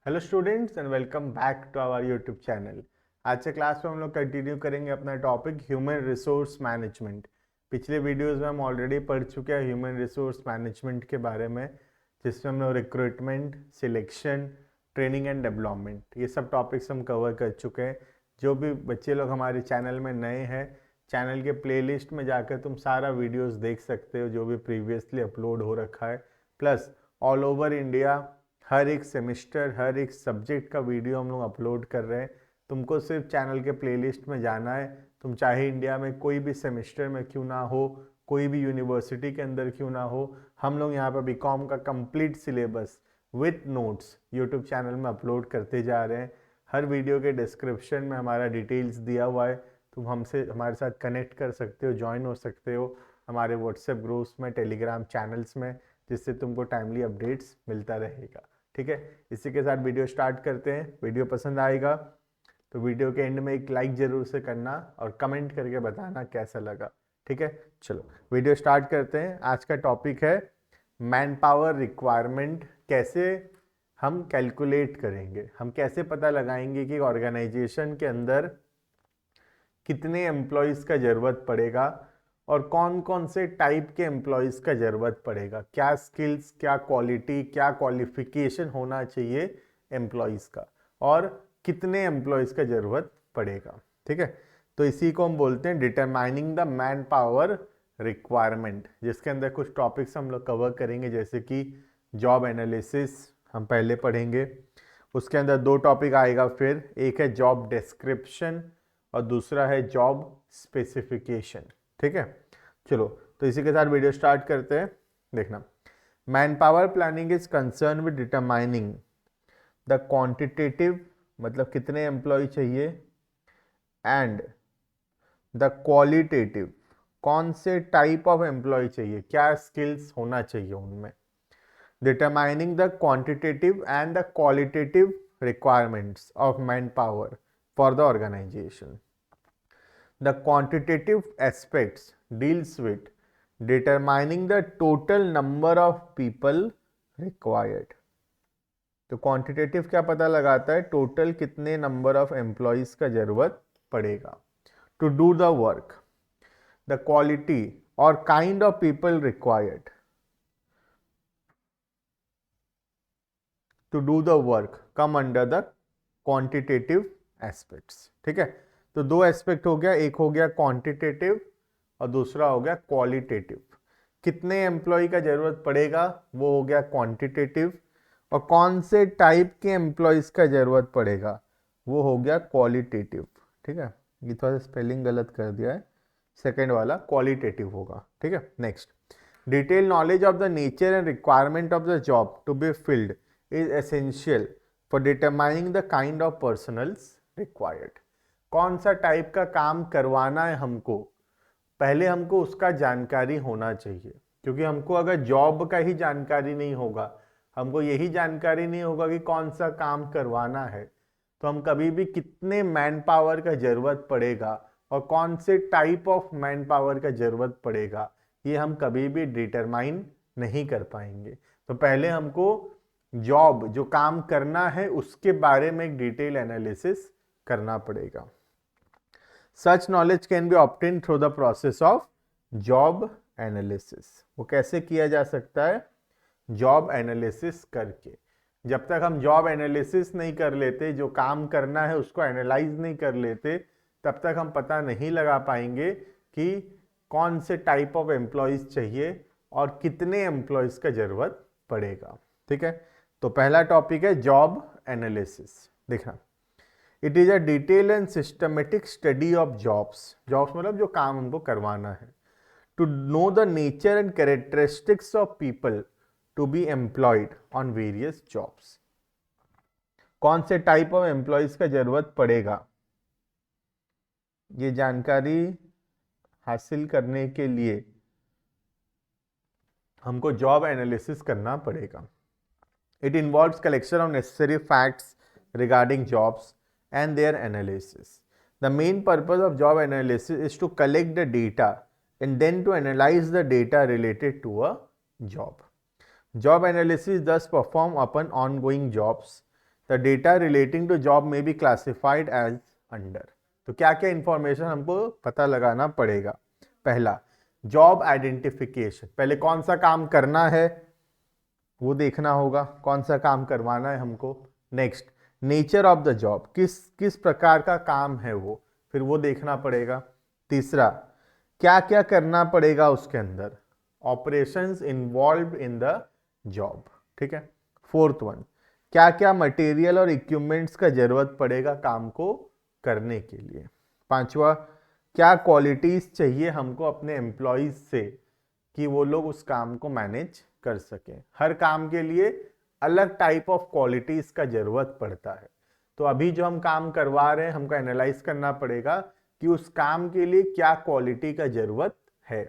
Hello students and welcome back to our YouTube channel. आज से class में हम लोग कंटिन्यू करेंगे अपना टॉपिक ह्यूमन रिसोर्स मैनेजमेंट। पिछले वीडियोस में हम ऑलरेडी पढ़ चुके हैं ह्यूमन रिसोर्स मैनेजमेंट के बारे में, जिसमें हम लोग recruitment, selection, training and development ये सब टॉपिक्स हम कवर कर चुके हैं। जो भी बच्चे लोग हमारे चैनल में नए हैं, चैनल के प्लेलिस्ट में जाकर तुम सारा वीडियोज़ देख सकते हो जो भी प्रीवियसली अपलोड हो रखा है। प्लस ऑल ओवर इंडिया हर एक सेमेस्टर, हर एक सब्जेक्ट का वीडियो हम लोग अपलोड कर रहे हैं। तुमको सिर्फ चैनल के प्लेलिस्ट में जाना है। तुम चाहे इंडिया में कोई भी सेमेस्टर में क्यों ना हो, कोई भी यूनिवर्सिटी के अंदर क्यों ना हो, हम लोग यहाँ पर बीकॉम का complete syllabus with notes YouTube channel में अपलोड करते जा रहे हैं। हर वीडियो के डिस्क्रिप्शन में हमारा डिटेल्स दिया हुआ है। तुम हमसे हमारे साथ कनेक्ट कर सकते हो, ज्वाइन हो सकते हो हमारे व्हाट्सएप ग्रुप्स में, टेलीग्राम चैनल्स में, जिससे तुमको टाइमली अपडेट्स मिलता रहेगा। ठीक है, इसी के साथ वीडियो स्टार्ट करते हैं। वीडियो पसंद आएगा तो वीडियो के एंड में एक लाइक जरूर से करना और कमेंट करके बताना कैसा लगा। ठीक है, चलो वीडियो स्टार्ट करते हैं। आज का टॉपिक है मैन पावर रिक्वायरमेंट। कैसे हम कैलकुलेट करेंगे, हम कैसे पता लगाएंगे कि ऑर्गेनाइजेशन के अंदर कितने एम्प्लॉयज़ का ज़रूरत पड़ेगा और कौन कौन से टाइप के एम्प्लॉयज़ का ज़रूरत पड़ेगा, क्या स्किल्स, क्या क्वालिटी, क्या क्वालिफिकेशन होना चाहिए एम्प्लॉयज़ का, और कितने एम्प्लॉयज़ का ज़रूरत पड़ेगा। ठीक है, तो इसी को हम बोलते हैं determining the man power requirement, जिसके अंदर कुछ टॉपिक्स हम लोग कवर करेंगे, जैसे कि जॉब एनालिसिस हम पहले पढ़ेंगे। उसके अंदर दो टॉपिक आएगा, फिर एक है जॉब डिस्क्रिप्शन और दूसरा है जॉब स्पेसिफिकेशन। ठीक है, चलो तो इसी के साथ वीडियो स्टार्ट करते हैं। देखना, man power planning is concern with determining the quantitative, मतलब कितने एम्प्लॉय चाहिए, एंड द क्वालिटेटिव, कौन से टाइप ऑफ एम्प्लॉय चाहिए, क्या स्किल्स होना चाहिए उनमें। Determining the quantitative and the qualitative requirements of manpower for the organization. The quantitative aspects deals with determining the total number of people required. तो quantitative क्या पता लगाता है, टोटल कितने नंबर ऑफ एम्प्लॉयज का जरूरत पड़ेगा to do the work. The quality और kind of people required to do the work come under the quantitative aspects. ठीक है, तो दो एस्पेक्ट हो गया, एक हो गया क्वांटिटेटिव और दूसरा हो गया क्वालिटेटिव। कितने एम्प्लॉय का जरूरत पड़ेगा वो हो गया क्वांटिटेटिव, और कौन से टाइप के एम्प्लॉयज का जरूरत पड़ेगा वो हो गया क्वालिटेटिव। ठीक है, ये थोड़ा सा स्पेलिंग गलत कर दिया है, सेकेंड वाला क्वालिटेटिव होगा। ठीक है, next, detail knowledge of the nature and requirement of the job to be filled is essential for determining the kind of personals required. कौन सा टाइप का काम करवाना है हमको, पहले हमको उसका जानकारी होना चाहिए। क्योंकि हमको अगर जॉब का ही जानकारी नहीं होगा, हमको यही जानकारी नहीं होगा कि कौन सा काम करवाना है, तो हम कभी भी कितने मैन पावर का जरूरत पड़ेगा और कौन से टाइप ऑफ मैन पावर का जरूरत पड़ेगा, ये हम कभी भी डिटरमाइन नहीं कर पाएंगे। तो पहले हमको जॉब, जो काम करना है, उसके बारे में एक डिटेल एनालिसिस करना पड़ेगा। सच knowledge can be obtain through the process of job analysis. वो कैसे किया जा सकता है, जॉब एनालिसिस करके। जब तक हम जॉब एनालिसिस नहीं कर लेते, जो काम करना है उसको एनालाइज नहीं कर लेते, तब तक हम पता नहीं लगा पाएंगे कि कौन से टाइप ऑफ एम्प्लॉयज चाहिए और कितने एम्प्लॉयज का जरूरत पड़ेगा। ठीक है, तो पहला टॉपिक है जॉब एनालिसिस। देखना, it is a detail and systematic study of jobs. Jobs मतलब जो काम हमको करवाना है। To know the nature and characteristics of people to be employed on various jobs. कौन से टाइप ऑफ एम्प्लॉयज का जरूरत पड़ेगा, ये जानकारी हासिल करने के लिए हमको जॉब एनालिसिस करना पड़ेगा। It involves collection of necessary facts regarding jobs and their analysis. The main purpose of job analysis is to collect the data and then to analyze the data related to a job. Job analysis thus performed upon ongoing jobs. The data relating to job may be classified as under. तो क्या क्या information हमको पता लगाना पड़ेगा। पहला, job identification, पहले कौन सा काम करना है वो देखना होगा, कौन सा काम करवाना है हमको। Next, nature of the job, किस प्रकार का काम है वो, फिर वो देखना पड़ेगा। तीसरा, क्या क्या करना पड़ेगा उसके अंदर, operations involve in the job, ठीक है। फोर्थ वन, क्या क्या मटेरियल और इक्विपमेंट्स का जरूरत पड़ेगा काम को करने के लिए। पांचवा, क्या क्वालिटीज चाहिए हमको अपने एम्प्लॉयज से कि वो लोग उस काम को मैनेज कर सकें। हर काम के लिए अलग टाइप ऑफ क्वालिटीज का जरूरत पड़ता है। तो अभी जो हम काम करवा रहे हैं हमको एनालाइज करना पड़ेगा कि उस काम के लिए क्या क्वालिटी का जरूरत है।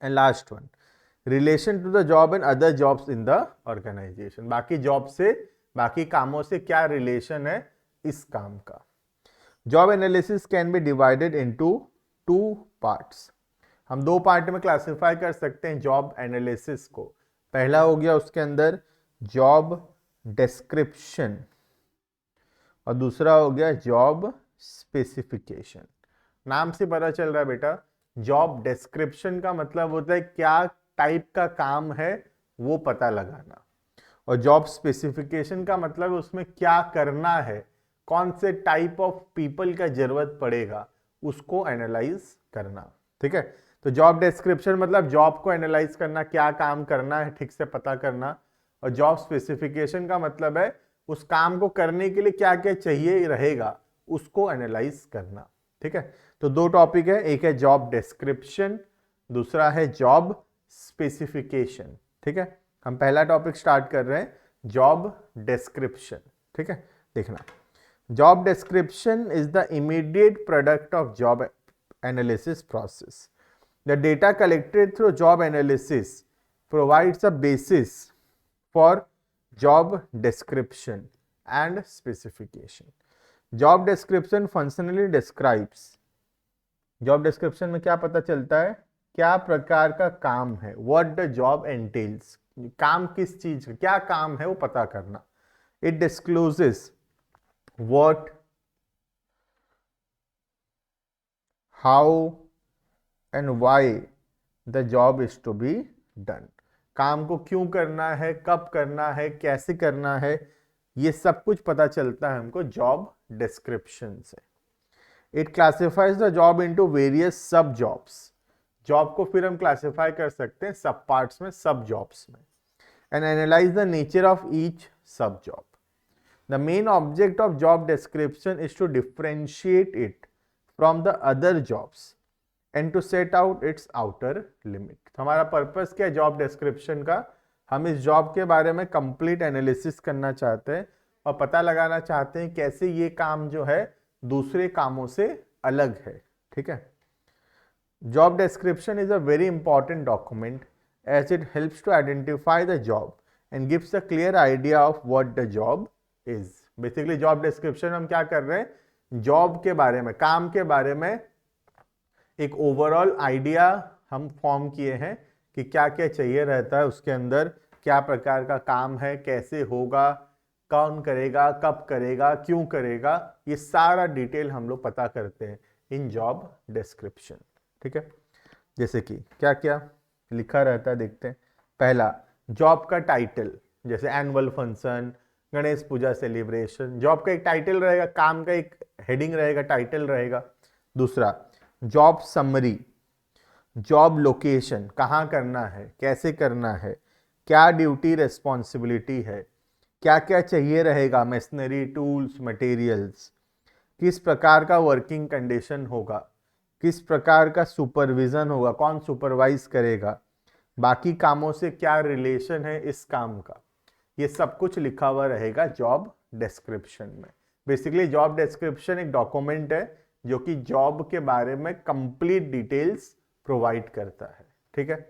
And last one, relation to the job and other jobs in the organisation, बाकी जॉब से, बाकी कामों से क्या रिलेशन है इस काम का। Job analysis can be divided into 2 parts. हम 2 पार्ट में क्लासिफाई कर सकते हैं जॉब एनालिसिस को। पहला हो गया उसके अंदर जॉब डिस्क्रिप्शन और दूसरा हो गया जॉब स्पेसिफिकेशन। नाम से पता चल रहा है बेटा, जॉब डिस्क्रिप्शन का मतलब होता है क्या टाइप का काम है वो पता लगाना, और जॉब स्पेसिफिकेशन का मतलब उसमें क्या करना है, कौन से टाइप ऑफ पीपल का जरूरत पड़ेगा उसको एनालाइज करना, ठीक है। तो जॉब डिस्क्रिप्शन मतलब जॉब को एनालाइज करना, क्या काम करना है ठीक से पता करना, और जॉब स्पेसिफिकेशन का मतलब है उस काम को करने के लिए क्या क्या चाहिए रहेगा उसको एनालाइज करना, ठीक है। तो 2 टॉपिक है, एक है जॉब डिस्क्रिप्शन, दूसरा है जॉब स्पेसिफिकेशन, ठीक है। हम पहला टॉपिक स्टार्ट कर रहे हैं जॉब डिस्क्रिप्शन, ठीक है। देखना, job description is the immediate product of job analysis process. The data collected through job analysis provides a basis for job description and specification. Job description functionally describes. Job description में क्या पता चलता है, क्या प्रकार का काम है, what the job entails, काम किस चीज का, क्या काम है वो पता करना. It discloses what, how and why the job is to be done. काम को क्यों करना है, कब करना है, कैसे करना है, ये सब कुछ पता चलता है हमको जॉब डिस्क्रिप्शन से. It classifies the job into various सब जॉब्स. जॉब को फिर हम क्लासिफाई कर सकते हैं सब पार्ट्स में, सब जॉब्स में, and analyse the nature of each sub job. The main object of job description is to differentiate it from the other jobs and to set out its outer limit. हमारा purpose क्या है job description का, हम इस job के बारे में complete analysis करना चाहते हैं और पता लगाना चाहते हैं कैसे ये काम जो है दूसरे कामों से अलग है, ठीक है. Job description is a very important document as it helps to identify the job and gives a clear idea of what the job is. Basically job description हम क्या कर रहे हैं, जॉब के बारे में, काम के बारे में एक ओवरऑल आइडिया हम फॉर्म किए हैं कि क्या क्या चाहिए रहता है उसके अंदर, क्या प्रकार का काम है, कैसे होगा, कौन करेगा, कब करेगा, क्यों करेगा, ये सारा डिटेल हम लोग पता करते हैं इन जॉब डिस्क्रिप्शन, ठीक है. जैसे कि क्या क्या लिखा रहता है देखते हैं. पहला, जॉब का टाइटल, जैसे एनुअल फंक्शन, गणेश पूजा सेलिब्रेशन, जॉब का एक टाइटल रहेगा, काम का एक हेडिंग रहेगा, टाइटल रहेगा. दूसरा, जॉब समरी, जॉब लोकेशन, कहाँ करना है, कैसे करना है, क्या ड्यूटी रेस्पॉन्सिबिलिटी है, क्या क्या चाहिए रहेगा, मशीनरी, टूल्स, मटेरियल्स, किस प्रकार का वर्किंग कंडीशन होगा, किस प्रकार का सुपरविजन होगा, कौन सुपरवाइज करेगा, बाकी कामों से क्या रिलेशन है इस काम का, ये सब कुछ लिखा हुआ रहेगा जॉब डिस्क्रिप्शन में. बेसिकली जॉब डिस्क्रिप्शन एक डॉक्यूमेंट है जो कि जॉब के बारे में कंप्लीट डिटेल्स प्रोवाइड करता है, ठीक है.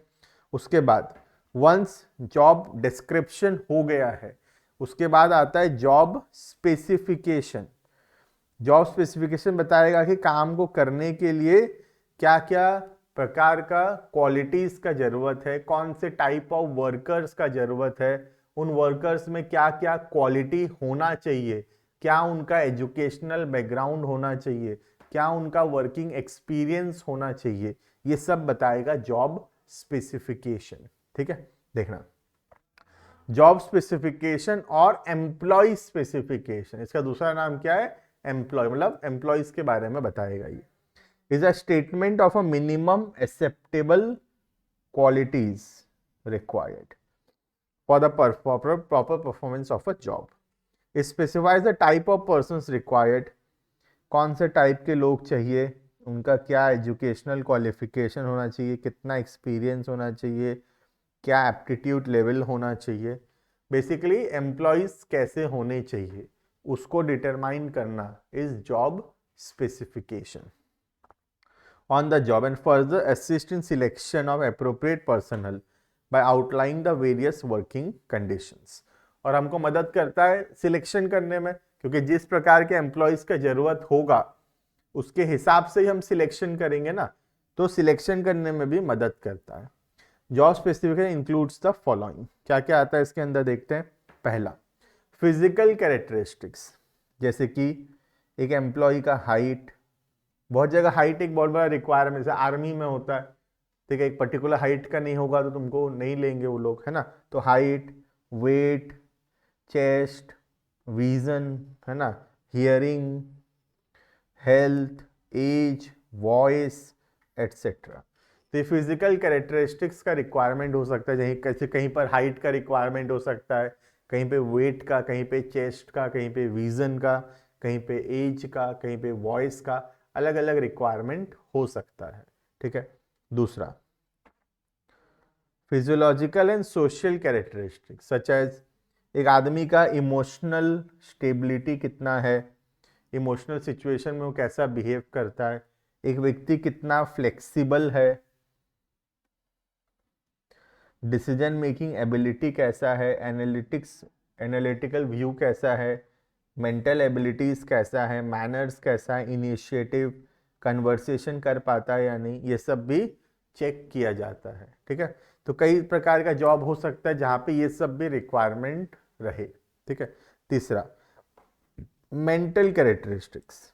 उसके बाद वंस जॉब डिस्क्रिप्शन हो गया है उसके बाद आता है जॉब स्पेसिफिकेशन. जॉब स्पेसिफिकेशन बताएगा कि काम को करने के लिए क्या क्या प्रकार का क्वालिटीज का जरूरत है, कौन से टाइप ऑफ वर्कर्स का जरूरत है, उन वर्कर्स में क्या क्या क्वालिटी होना चाहिए, क्या उनका एजुकेशनल बैकग्राउंड होना चाहिए, क्या उनका वर्किंग एक्सपीरियंस होना चाहिए, ये सब बताएगा जॉब स्पेसिफिकेशन। ठीक है, देखना जॉब स्पेसिफिकेशन और एम्प्लॉय स्पेसिफिकेशन, इसका दूसरा नाम क्या है, एम्प्लॉय, मतलब एम्प्लॉयज के बारे में बताएगा। ये is a statement of a minimum acceptable qualities required for the proper performance of a job. It specifies the type of persons required, कौन से टाइप के लोग चाहिए, उनका क्या एजुकेशनल क्वालिफिकेशन होना चाहिए, कितना एक्सपीरियंस होना चाहिए, क्या एप्टीट्यूड लेवल होना चाहिए। बेसिकली एम्प्लॉयज कैसे होने चाहिए उसको डिटरमाइन करना is job specification on the job and further assist in selection of appropriate personnel by outlining the various working conditions। और हमको मदद करता है सिलेक्शन करने में, क्योंकि जिस प्रकार के एम्प्लॉयज का जरूरत होगा उसके हिसाब से ही हम सिलेक्शन करेंगे ना, तो सिलेक्शन करने में भी मदद करता है। Job specification includes the following, क्या क्या आता है इसके अंदर देखते हैं। पहला, फिजिकल कैरेक्टरिस्टिक्स, जैसे कि एक एम्प्लॉय का हाइट, बहुत जगह हाइट एक बहुत बड़ा रिक्वायरमेंट, जैसे आर्मी में होता है, ठीक है, एक पर्टिकुलर हाइट का नहीं होगा तो तुमको नहीं लेंगे वो लोग, है ना। तो हाइट, वेट, चेस्ट, विजन, है ना, hearing, health, age, voice etcetera. तो ये फिजिकल कैरेक्टरिस्टिक्स का रिक्वायरमेंट हो सकता है, जहीं कैसे कहीं पर हाइट का रिक्वायरमेंट हो सकता है, कहीं पे वेट का, कहीं पे चेस्ट का, कहीं पे विजन का, कहीं पे एज का, कहीं पे वॉइस का, अलग अलग रिक्वायरमेंट हो सकता है। ठीक है, दूसरा physiological and social characteristics such as, एक आदमी का इमोशनल स्टेबिलिटी कितना है, इमोशनल सिचुएशन में वो कैसा बिहेव करता है, एक व्यक्ति कितना फ्लेक्सिबल है, डिसीजन मेकिंग एबिलिटी कैसा है, एनालिटिकल व्यू कैसा है, मेंटल एबिलिटीज कैसा है, मैनर्स कैसा है, इनिशिएटिव, कन्वर्सेशन कर पाता है या नहीं, ये सब भी चेक किया जाता है। ठीक है, तो कई प्रकार का जॉब हो सकता है जहाँ पे ये सब भी रिक्वायरमेंट रहे। ठीक है, तीसरा मेंटल कैरेक्टरिस्टिक्स,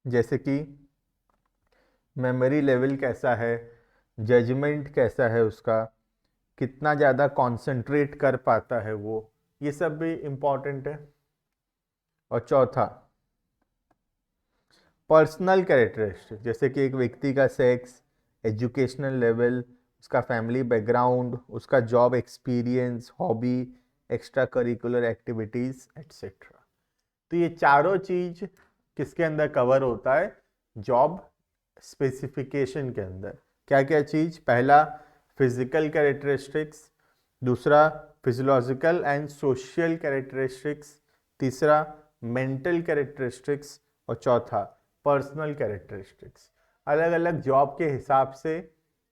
जैसे कि मेमोरी लेवल कैसा है, जजमेंट कैसा है उसका, कितना ज़्यादा कॉन्सेंट्रेट कर पाता है वो, ये सब भी इम्पॉर्टेंट है। और चौथा पर्सनल कैरेक्टरिस्टिक, जैसे कि एक व्यक्ति का सेक्स, एजुकेशनल लेवल, उसका फैमिली बैकग्राउंड, उसका job experience, hobby, extra curricular activities etcetera. तो ये चारों चीज किसके अंदर कवर होता है, जॉब स्पेसिफिकेशन के अंदर। क्या क्या चीज, पहला फिजिकल कैरेक्टरिस्टिक्स, दूसरा फिजियोलॉजिकल एंड सोशल कैरेक्टरिस्टिक्स, तीसरा मेंटल कैरेक्टरिस्टिक्स, और चौथा पर्सनल कैरेक्टरिस्टिक्स। अलग अलग जॉब के हिसाब से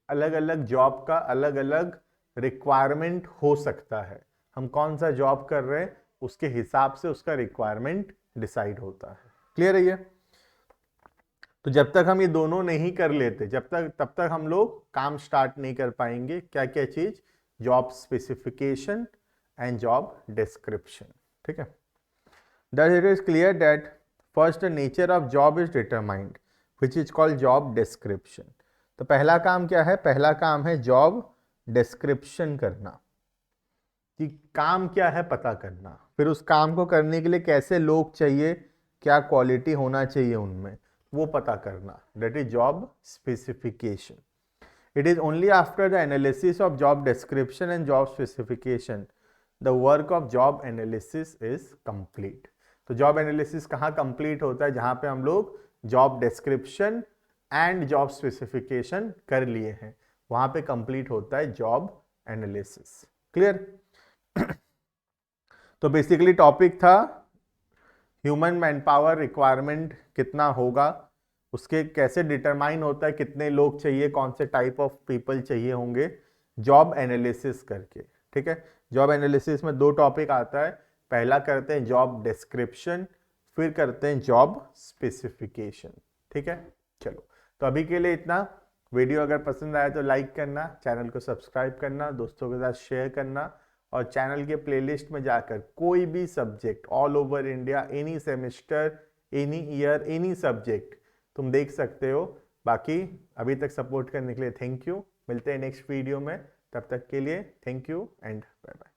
अलग अलग जॉब का अलग अलग रिक्वायरमेंट हो सकता है, हम कौन सा जॉब कर रहे हैं उसके हिसाब से उसका रिक्वायरमेंट डिसाइड होता है। क्लियर है ये। तो जब तक हम ये दोनों नहीं कर लेते, तब तक हम लोग काम स्टार्ट नहीं कर पाएंगे। क्या क्या चीज, job specification and job description. ठीक है, thus it is clear that first the nature of job is determined which is called job description। तो पहला काम क्या है, पहला काम है जॉब डिस्क्रिप्शन करना, कि काम क्या है पता करना, फिर उस काम को करने के लिए कैसे लोग चाहिए, क्या क्वालिटी होना चाहिए उनमें, वो पता करना, that is job specification. It is only after the analysis of job description and job specification the work of job analysis is complete। तो जॉब एनालिसिस कहाँ कंप्लीट होता है, जहाँ पे हम लोग job description and job specification कर लिए हैं, वहाँ पे कंप्लीट होता है जॉब एनालिसिस। क्लियर। तो बेसिकली टॉपिक था ह्यूमन मैन पावर रिक्वायरमेंट कितना होगा, उसके कैसे डिटरमाइन होता है कितने लोग चाहिए, कौन से टाइप ऑफ पीपल चाहिए होंगे, जॉब एनालिसिस करके। ठीक है, जॉब एनालिसिस में दो टॉपिक आता है, पहला करते हैं जॉब डिस्क्रिप्शन, फिर करते हैं जॉब स्पेसिफिकेशन। ठीक है, चलो तो अभी के लिए इतना। वीडियो अगर पसंद आया तो लाइक करना, चैनल को सब्सक्राइब करना, दोस्तों के साथ शेयर करना, और चैनल के प्लेलिस्ट में जाकर कोई भी subject all over India, any semester, any year, any subject तुम देख सकते हो। बाकी अभी तक सपोर्ट करने के लिए थैंक यू। मिलते हैं नेक्स्ट वीडियो में, तब तक के लिए thank you and bye bye.